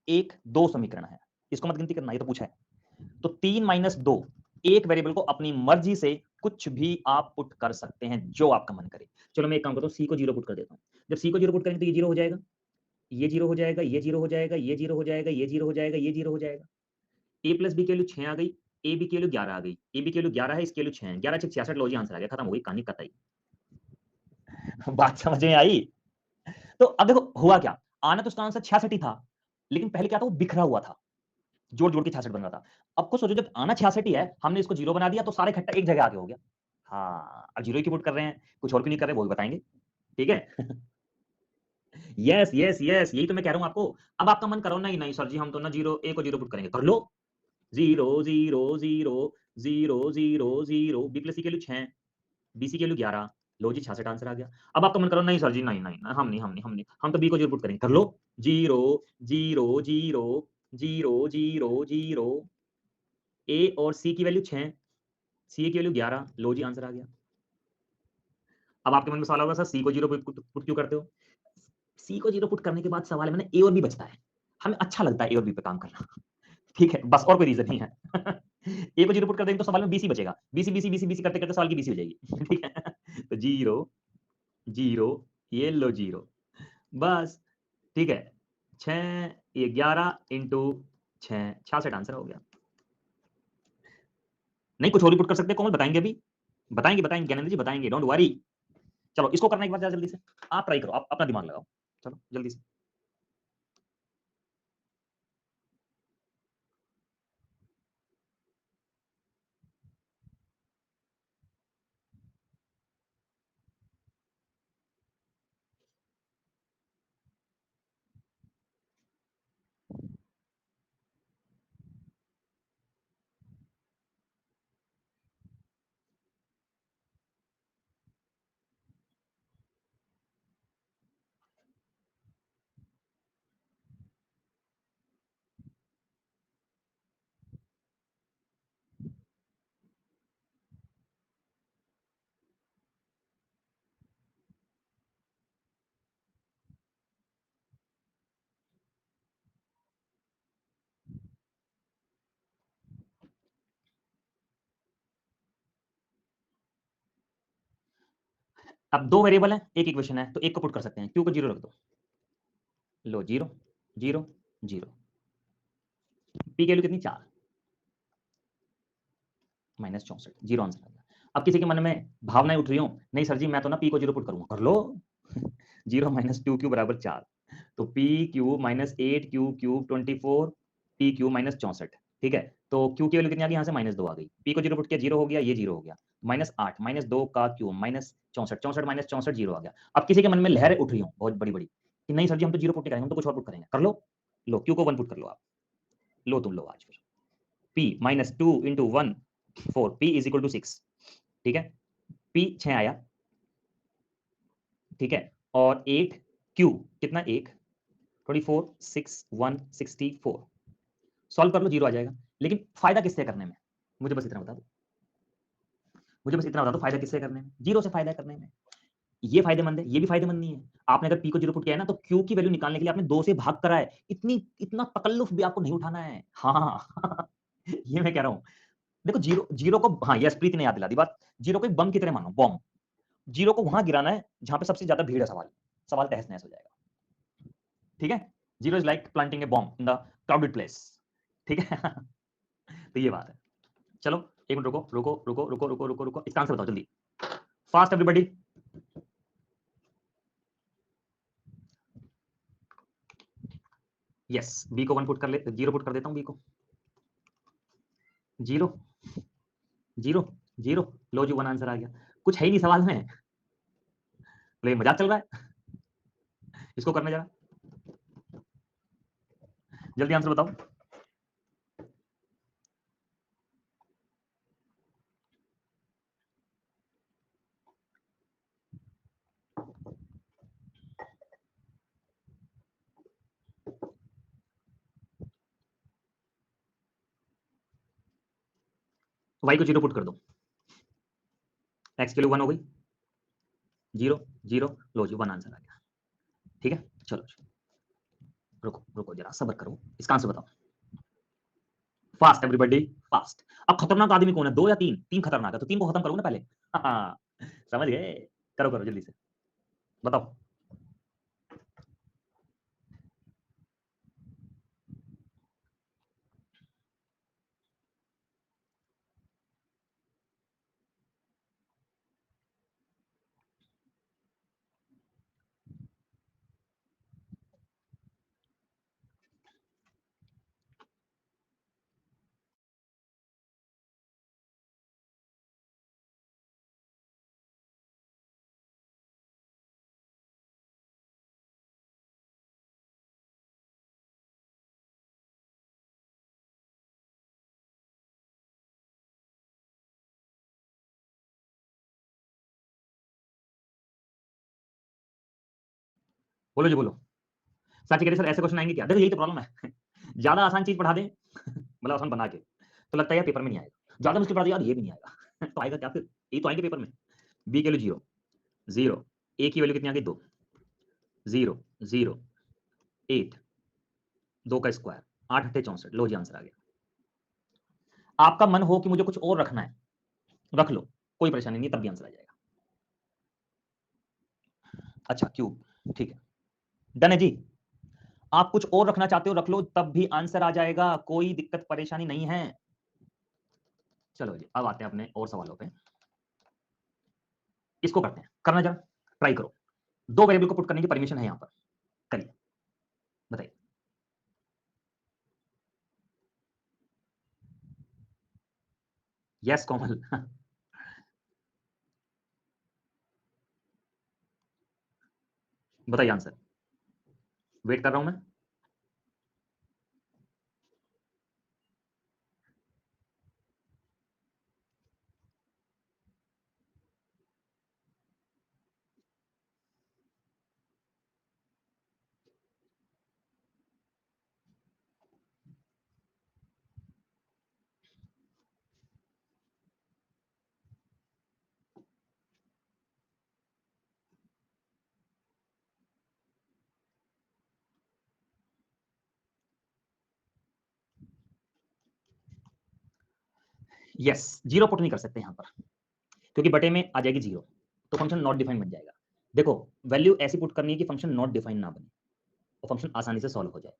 एक, दो समीकरण है। इसको मत गिनती करना, ये तो पूछा है। तो 3 माइनस 2, एक वेरिएबल को अपनी मर्जी से कुछ भी आप पुट कर सकते हैं, जो आपका मन करे। चलो मैं एक काम करता हूं, सी को 0 पुट कर देता हूं। जब सी को 0 पुट करेंगे तो ये 0 हो जाएगा, ये 0 हो जाएगा, ये 0 हो जाएगा, ये 0 हो जाएगा, ये 0 हो जाएगा, ये 0 हो जाएगा। ए प्लस बी की वैल्यू 6 आ गई, ए बी की वैल्यू 11 आ गई, ए बी की वैल्यू 11 है, इसकी वैल्यू 6 है, 11 6 66, लो जी आंसर आ गया, खत्म हो गई कहानी, कतई। बात समझ में आई? तो अब देखो हुआ क्या, आना तो उसका आंसर 66 ही था, लेकिन पहले क्या था, वो बिखरा हुआ था, जोड़ जोड़ के 66 बन रहा था। अब को सोचो, जब आना 66 ही है, हमने इसको 0 बना दिया, तो सारे इकट्ठा एक जगह आके हो गया। हाँ, अब 0 की पुट कर रहे हैं, कुछ और क्यों नहीं कर रहे, वो भी बताएंगे। ठीक है। यस यस यस, यही तो मैं कह रहा हूं आपको। अब आपका मन करो, नहीं नहीं सर जी, हम तो ना 0, ए को 0 पुट करेंगे, कर लो। 0 0 0 0 0 0 बी प्लस सी की वैल्यू 6, बी सी की वैल्यू 11, लो जी 66 आंसर आ गया। अब आपका मन करो नहीं सर जी नहीं नहीं नहीं, हम नहीं, हम तो बी को 0 पुट करेंगे। कर लो 0 0 0 0 0 0 ए और सी की वैल्यू 6, सी की वैल्यू 11, लो जी आंसर आ गया। अब आपके मन में सवाल होगा सर सी को 0 पुट क्यों करते हो? सी को 0 पुट करने के बाद सवाल है मैंने ए और बी बचता है। हमें अच्छा लगता है ए और बी पे काम करना। ठीक है, बस और कोई रीज़न नहीं है। ए को 0 पुट कर देंगे तो सवाल में बीसी बचेगा। बीसी, बीसी, बीसी, बीसी करते-करते सवाल की बीसी हो जाएगी। ठीक है? तो 0, 0 ये लो 0 बस, ठीक है? 6 ये 11 इंटू 6 66 आंसर हो गया। नहीं कुछ और भी पुट कर सकते हैं कोमल बताएँगे अभी? बताएँगे, बताएँगे ज्ञानेंद्र जी बताएँगे डोंट वरी। चलो इसको करना एक बार ज़रा जल्दी से। आप ट्राई करो, आप अपना दिमाग लगाओ। चलो जल्दी से। अब 2 वेरिएबल हैं, एक इक्वेशन है, तो एक को पुट कर सकते हैं। q को 0 रख दो। लो 0, 0, 0 p की वैल्यू कितनी 4 माइनस 64 0 आंसर आ गया। अब किसी के मन में भावनाएँ उठ रही हों, नहीं सर जी मैं तो ना p को 0 पुट करूँगा। कर लो 0 माइनस 2q बराबर 4 तो p cube minus 8q cube 24 p cube minus 64 ठीक है? तो q की वैल्यू कितनी आ गई यहाँ से माइनस 2 आ गई। p को 0 पुट किया 0 हो गया, ये 0 हो गया। माइनस 8 माइनस 2 का क्यूब माइनस 64 64 माइनस 64 0 आ गया। अब किसी के मन में लहरें उठ रही हों बहुत बड़ी-बड़ी कि नहीं सर जी हम तो 0 पुट नहीं करेंगे, हम तो कुछ और पुट करेंगे। कर लो, लो q को 1 पुट कर लो आप। लो तुम लो आज फिर। p minus 2 into 1 4 p is equal to 6 ठीक है? p 6 आया ठीक है? और 8 q कितना 1 24 6 1 64 सॉल्व कर लो 0 आ जाएगा। लेकिन फ़ायदा किससे करने में? मुझे बस इतना बता दो। मुझे बस इतना बता दो फ़ायदा किससे करने में? 0 से फ़ायदा करने में। ये फ़ायदेमंद है, ये भी फ़ायदेमंद नहीं है। आपने अगर p को 0 पुट किया है ना तो q की वैल्यू निकालने के लिए आपने 2 से भाग करा है। इतना तकल्लुफ़ भी आपको नहीं उठाना है। हाँ, ये मैं कह रहा हूँ। देखो 0 को हाँ, यस प्रीति ने याद दिला दी बात। 0 को एक बम की तरह मानो, बॉम्ब। 0 को वहाँ गिराना है जहाँ पे सबसे ज़्यादा भीड़ है सवाल। सवाल तहस-नहस हो जाएगा। ठीक है? 0 is like planting a bomb in the crowded place. ठीक है? तो ये बात है। चलो 1 मिनट रुको, रुको, रुको, रुको, रुको, रुको, रुको। इसका आंसर बताओ जल्दी। Fast everybody. यस, बी को 1 पुट कर ले 0 पुट कर देता हूँ बी को। 0, 0, 0 लो जी 1 आंसर आ गया। कुछ है ही नहीं सवाल में। बोले मज़ाक चल रहा है? इसको करने जरा। जल्दी आंसर बताओ। y को 0 पुट कर दो। x की वैल्यू 1 हो गई। 0, 0 लो जी 1 आंसर आ गया। ठीक है? चलो, रुको, रुको जरा सब्र करो। इसका आंसर बताओ। Fast everybody, fast. अब खतरनाक आदमी कौन है? 2 या 3? 3 खतरनाक है, तो 3 को खत्म करो ना पहले। समझ गए? करो, करो जल्दी से। बताओ। बोलो जी बोलो। साची कह रही सर ऐसे क्वेश्चन आएंगे क्या? देखो यही तो प्रॉब्लम है। ज्यादा आसान चीज पढ़ा दे मतलब आसान बना के, तो लगता है यार पेपर में नहीं आएगा। ज्यादा मुश्किल पढ़ा दे यार ये भी नहीं आएगा। तो आएगा क्या फिर? ये तो आएंगे पेपर में। बी की वैल्यू 0 0, ए की वैल्यू कितनी आ गई 2 0 0 8 2 का स्क्वायर 8 8 64। लो जी आंसर आ गया। आपका मन हो कि मुझे कुछ और रखना है, रख लो, कोई परेशानी नहीं, तब भी आंसर आ जाएगा। अच्छा क्यूब, ठीक है, डन है जी। आप कुछ और रखना चाहते हो रख लो, तब भी आंसर आ जाएगा, कोई दिक्कत परेशानी नहीं है। चलो जी अब आते हैं अपने और सवालों पे। इसको करते हैं, करना जरा, ट्राई करो। दो वेरिएबल को पुट करने की परमिशन है यहां पर, करिए, बताइए। यस कोमल। बताइए आंसर, वेट कर रहा हूं मैं। यस, जीरो पुट नहीं कर सकते यहां पर, क्योंकि बटे में आ जाएगी जीरो, तो फंक्शन नॉट डिफाइंड बन जाएगा। देखो वैल्यू ऐसी पुट करनी है कि फंक्शन नॉट डिफाइंड ना बने और फंक्शन आसानी से सॉल्व हो जाए।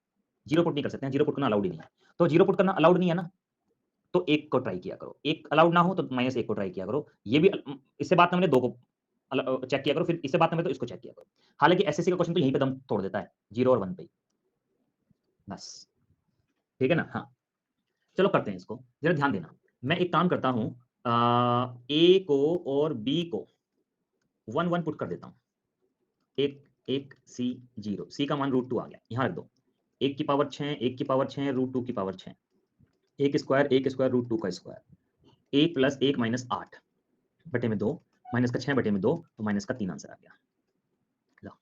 जीरो पुट नहीं कर सकते हैं, जीरो पुट करना अलाउड ही नहीं है। तो जीरो पुट करना अलाउड नहीं है ना, तो एक को ट्राई किया करो, एक अलाउड ना हो तो माइनस एक को ट्राई किया करो। ये भी इससे बात ना मैंने दो को चेक किया करो, फिर इससे बात ना तो इसको चेक किया करो। हालांकि एसएससी का क्वेश्चन तो यहीं पे दम तोड़ देता है, जीरो और वन पे ही, बस। ठीक है ना? हाँ, चलो करते हैं इसको, जरा ध्यान देना। मैं एक काम करता हूं, ए को और बी को वन वन पुट कर देता हूं। एक एक सी जीरो, सी का मान √2 आ गया, यहां रख दो। एक की पावर 6, एक की पावर 6, √2 की पावर 6, एक स्क्वायर √2 का स्क्वायर, एक प्लस एक माइनस 8 बटे में 2, माइनस का 6 बटे में 2, तो माइनस का 3 आंसर आ गया। लो,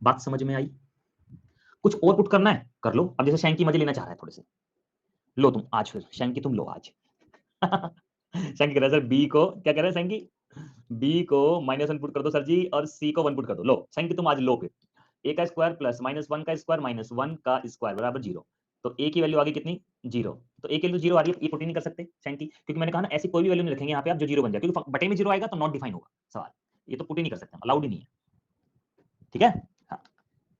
बात समझ में आई? कुछ और पुट करना है कर लो। अब जैसे शैंकी मजे लेना चाह रहा है थोड़े से, लो तुम आज, फिर शैंकी तुम लो आज। शैंकी कह रहा है सर बी को, क्या कह रहा है शैंकी? बी को -1 पुट कर दो सर जी, और सी को 1 पुट कर दो। लो शैंकी तुम आज लो फिर। ए का स्क्वायर प्लस -1 का स्क्वायर माइनस 1 का स्क्वायर बराबर 0। तो ए की वैल्यू आ गई कितनी? 0। तो ए की वैल्यू 0 आ रही है, ये पुट ही नहीं कर सकते शैंकी, क्योंकि मैंने कहा ना ऐसी कोई भी वैल्यू नहीं रखेंगे यहाँ पे आप जो 0 बन जाए, क्योंकि बटे में 0 आएगा तो नॉट डिफाइन होगा सवाल। ये तो पुट ही नहीं कर सकते, अलाउड ही नहीं है। ठीक है? हाँ,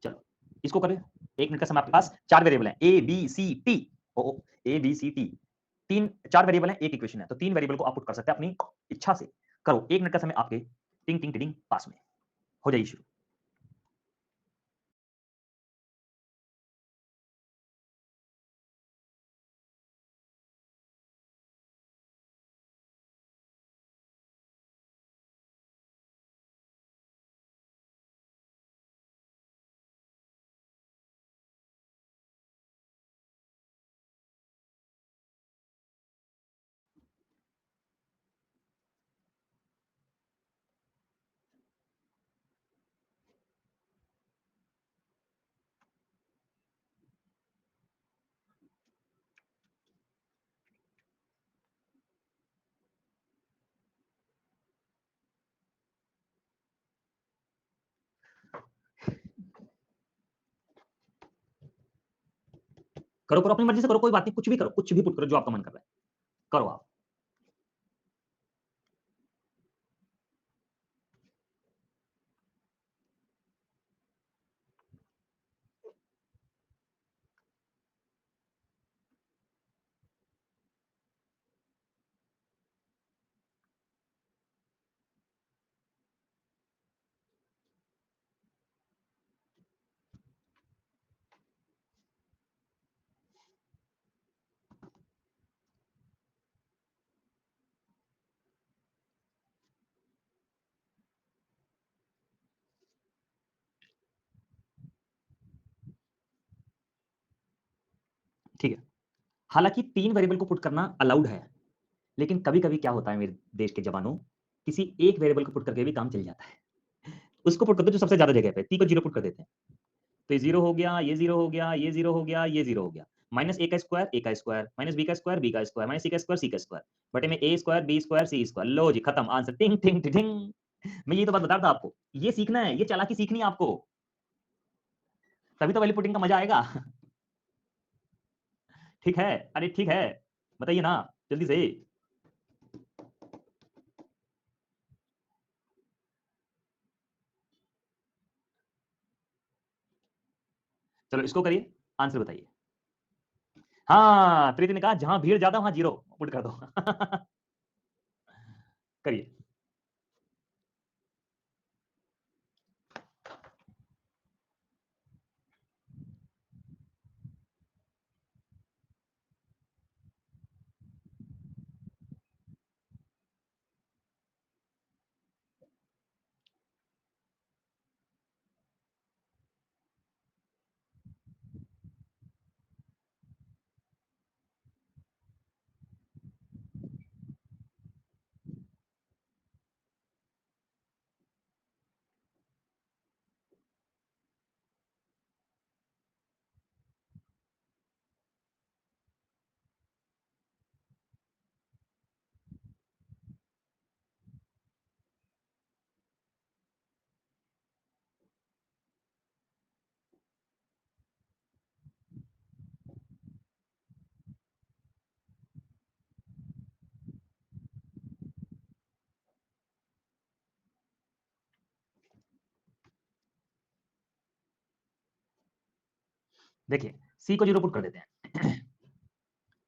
चलो इसको करें। 1 मिनट का समय आपके पास। 4 वेरिएबल है, ए बी सी टी। ओ, A B C T, 4 variable है, एक इक्वेशन है, तो 3 वेरिएबल को आप पुट कर सकते हैं अपनी इच्छा से। करो, 1 मिनट का समय आपके टिंग टिंग टिंग पास में, हो जाइए शुरू। करो करो, अपनी मर्जी से करो, कोई बात नहीं, कुछ भी करो, कुछ भी पुट करो जो आपका मन कर रहा है, करो आप। ठीक है, हालांकि 3 वेरिएबल को पुट करना अलाउड है, लेकिन कभी-कभी क्या होता है मेरे देश के जवानों, किसी एक वेरिएबल को पुट करके भी काम चल जाता है। उसको पुट कर दो जो सबसे ज़्यादा जगह पे है, t को 0 पुट कर देते हैं। तो ये 0 हो गया, ये 0 हो गया, ये 0 हो गया, ये 0 हो गया। माइनस a का स्क्वायर, माइनस b का स्क्वायर, माइनस c का स्क्वायर, बटे में a square, b square, c square. लो जी खत्म आंसर टिंग टिंग टिडिंग। मैं यही तो बात बता रहा था आपको। ये सीखना है, ये चालाकी सीखनी है आपको। तभी तो वैल्यू पुटिंग का मजा आएगा। ठीक है? अरे ठीक है। बताइए ना, जल्दी से। चलो इसको करिए, आंसर बताइए। हाँ, प्रीति ने कहा जहां भीड़ ज्यादा वहां 0 पुट कर दो। करिए। देखिए, सी को 0 पुट कर देते हैं।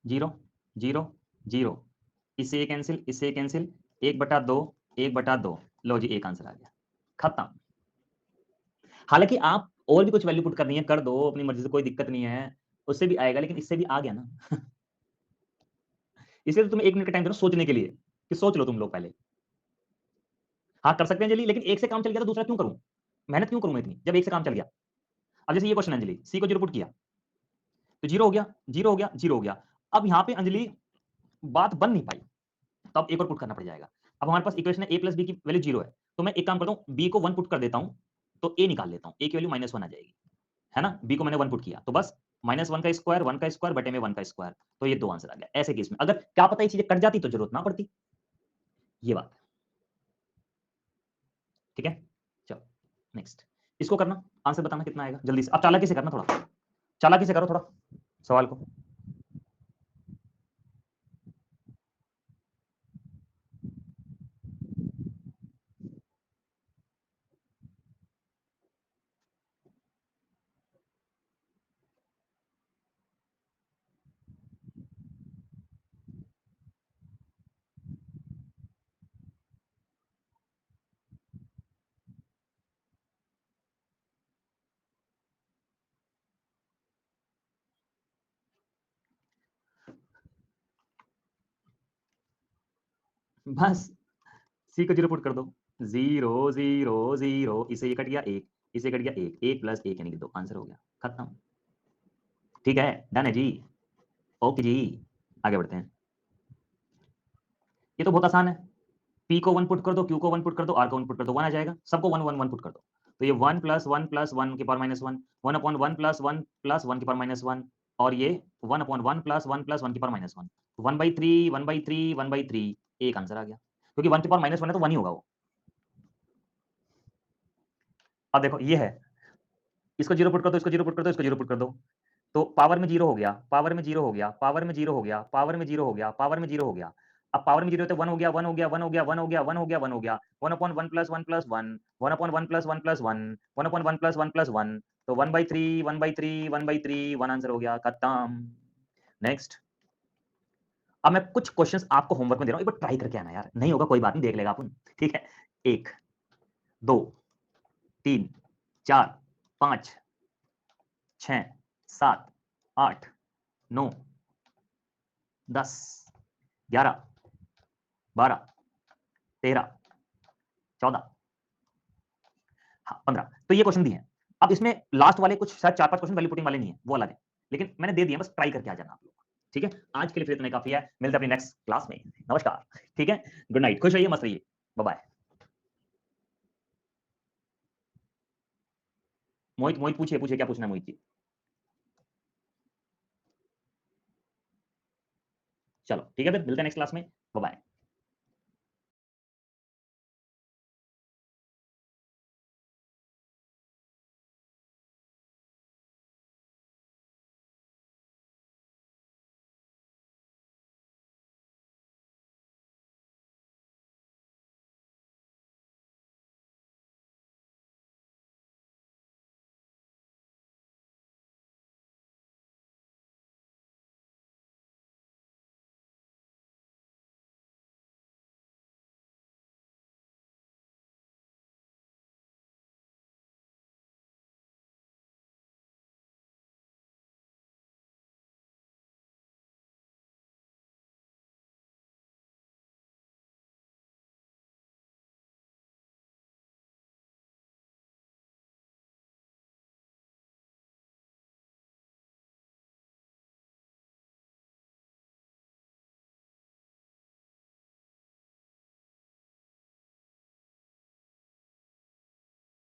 0 0 0, इससे ये कैंसिल, इससे ये कैंसिल, 1/2, 1/2। लो जी एक आंसर आ गया, खत्म। हालांकि आप और भी कुछ वैल्यू पुट करनी है कर दो अपनी मर्जी से, कोई दिक्कत नहीं है, उससे भी आएगा, लेकिन इससे भी आ गया ना। इसलिए तो तुम्हें 1 मिनट का टाइम दे रहा हूं सोचने के लिए, कि सोच लो तुम लोग पहले। हाँ कर सकते हैं अंजलि, लेकिन एक से काम चल गया तो दूसरा क्यों करूं? मेहनत क्यों करूं मैं इतनी जब एक से काम चल गया? अब जैसे ये क्वेश्चन अंजलि, सी को 0 पुट किया तो 0 हो गया, 0 हो गया, 0 हो गया। अब यहाँ पे अंजलि बात बन नहीं पाई, तो अब एक और पुट करना पड़ जाएगा। अब हमारे पास इक्वेशन है a प्लस बी की वैल्यू 0 है, तो मैं एक काम करता हूँ, b को 1 पुट कर देता हूँ, तो a निकाल लेता हूँ, a की वैल्यू -1 आ जाएगी, है ना? b को मैंने 1 पुट किया, तो बस -1 का स्क्वायर, 1 का स्क्वायर बटे में 1 का स्क्वायर, तो ये 2 आंसर आ गया। ऐसे केस में अगर क्या पता ये चीजें कट जाती तो जरूरत ना पड़ती, ये बात। ठीक है, चलो नेक्स्ट। इसको करना, आंसर बताना कितना आएगा जल्दी से। अब चालाकी से करना, थोड़ा चालाकी से करो थोड़ा सवाल को। बस सी को 0 पुट कर दो। 0 0 0, इसे ये कट गया 1, इसे कट गया 1, 1 प्लस 1 यानी कि 2, आंसर हो गया, खत्म। ठीक है, डन है जी। ओके जी, आगे बढ़ते हैं। ये तो बहुत आसान है। P को 1 पुट कर दो, Q को 1 पुट कर दो, R को 1 पुट कर दो, 1 आ जाएगा। सबको 1 1 1 पुट कर दो। तो ये 1 प्लस 1 प्लस 1 की पावर -1, 1 अपॉन 1 प्लस 1 प्लस 1 की पावर -1, और ये 1 अपॉन 1 प्लस 1 प्लस 1 की पावर -1। 1/3 1/3 1/3, एक आंसर आ गया, क्योंकि 1 की पावर -1 है तो 1 ही होगा वो। अब देखो ये है, इसको 0 पुट कर दो, इसको 0 पुट कर दो, इसको 0 पुट कर दो। तो पावर में 0 हो गया, पावर में 0 हो गया, पावर में 0 हो गया, पावर में 0 हो गया, पावर में 0 हो गया। अब पावर में 0 तो 1 हो गया, 1 हो गया, 1 हो गया, 1 हो गया, 1 हो गया, 1 हो गया। 1 upon 1 plus 1 plus 1, 1 upon 1 plus 1 plus 1, 1 upon 1 plus 1 plus 1, तो 1/3 1/3 1/3, 1 आंसर हो गया, खत्म। नेक्स्ट। अब मैं कुछ क्वेश्चंस आपको होमवर्क में दे रहा हूं, एक बार ट्राई करके आना यार, नहीं होगा कोई बात नहीं, देख लेगा अपन। ठीक है, 1 2 3 4 5 6 7 8 9 10 11 12 13 14, हाँ 15, तो ये क्वेश्चन दिए हैं। अब इसमें लास्ट वाले कुछ शायद 4-5 क्वेश्चन वैल्यू पुटिंग वाले नहीं है, वो अलग है, लेकिन मैंने दे दिए, बस ट्राई करके आ जाना आप लोग। ठीक है, आज के लिए फिर इतना काफी है, मिलते हैं अपनी नेक्स्ट क्लास में। नमस्कार, ठीक है, गुड नाइट, खुश रहिए, मस्त रहिए, बाय बाय। मोहित मोहित पूछिए पूछिए, क्या पूछना है मोहित जी? चलो ठीक है, फिर मिलते हैं नेक्स्ट क्लास में, बाय बाय।